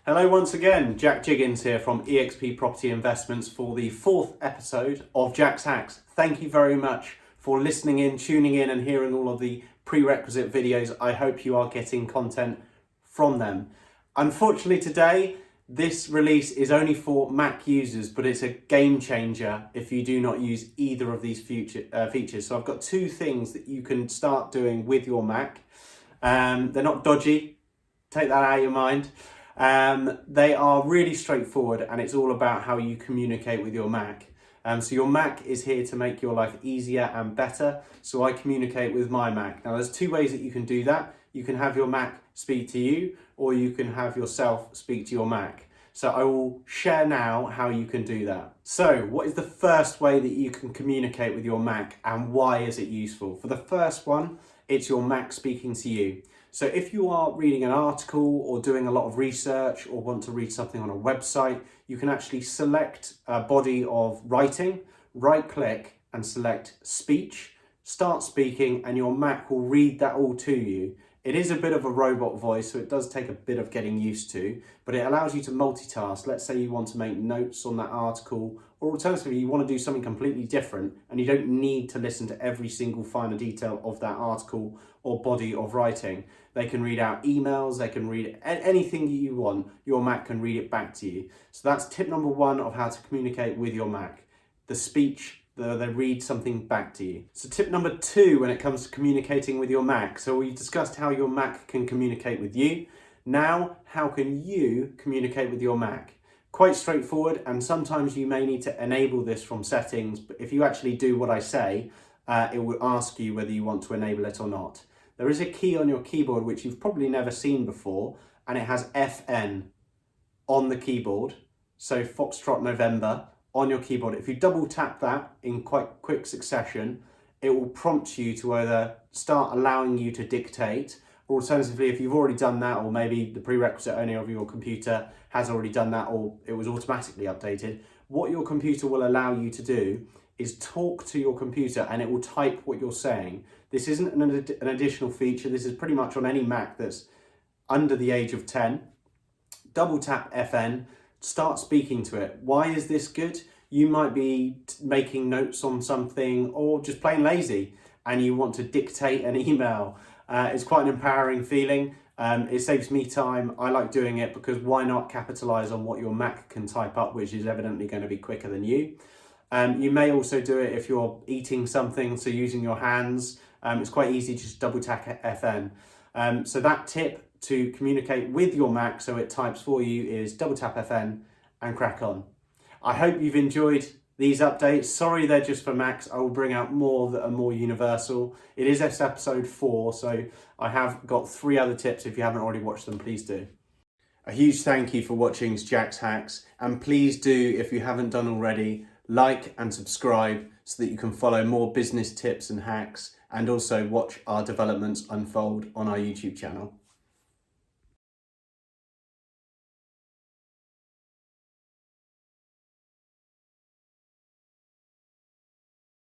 Hello once again, Jack Jiggins here from EXP Property Investments for the 4th episode of Jack's Hacks. Thank you very much for listening in, tuning in and hearing all of the prerequisite videos. I hope you are getting content from them. Unfortunately today, this release is only for Mac users, but it's a game changer if you do not use either of these features. So I've got two things that you can start doing with your Mac. They're not dodgy, take that out of your mind. They are really straightforward and it's all about how you communicate with your Mac. So your Mac is here to make your life easier and better. So I communicate with my Mac. Now there's two ways that you can do that. You can have your Mac speak to you, or you can have yourself speak to your Mac. So I will share now how you can do that. So what is the first way that you can communicate with your Mac and why is it useful? For the first one, it's your Mac speaking to you. So if you are reading an article or doing a lot of research or want to read something on a website, you can actually select a body of writing, right click and select speech, start speaking, and your Mac will read that all to you. It is a bit of a robot voice, so it does take a bit of getting used to, but it allows you to multitask. Let's say you want to make notes on that article, or alternatively, you want to do something completely different and you don't need to listen to every single finer detail of that article or body of writing. They can read out emails, they can read anything you want, your Mac can read it back to you. So that's tip number one of how to communicate with your Mac. The speech, they read something back to you. So tip number two when it comes to communicating with your Mac. So we've discussed how your Mac can communicate with you. Now, how can you communicate with your Mac? Quite straightforward, and sometimes you may need to enable this from settings, but if you actually do what I say, it will ask you whether you want to enable it or not. There is a key on your keyboard which you've probably never seen before, and it has FN on the keyboard. So Foxtrot November on your keyboard. If you double tap that in quite quick succession, it will prompt you to either start allowing you to dictate, or alternatively, if you've already done that, or maybe the prerequisite owner of your computer has already done that, or it was automatically updated, what your computer will allow you to do is talk to your computer and it will type what you're saying. This isn't an additional feature. This is pretty much on any Mac that's under the age of 10. Double tap FN, start speaking to it. Why is this good? You might be making notes on something or just plain lazy and you want to dictate an email. It's quite an empowering feeling. It saves me time. I like doing it because why not capitalize on what your Mac can type up, which is evidently going to be quicker than you. You may also do it if you're eating something, so using your hands. It's quite easy, just double tap FN. So that tip to communicate with your Mac so it types for you is double tap FN and crack on. I hope you've enjoyed these updates. Sorry they're just for Macs. I will bring out more that are more universal. It is episode 4, so I have got 3 other tips. If you haven't already watched them, please do. A huge thank you for watching Jack's Hacks, and please do, if you haven't done already, like and subscribe so that you can follow more business tips and hacks and also watch our developments unfold on our YouTube channel.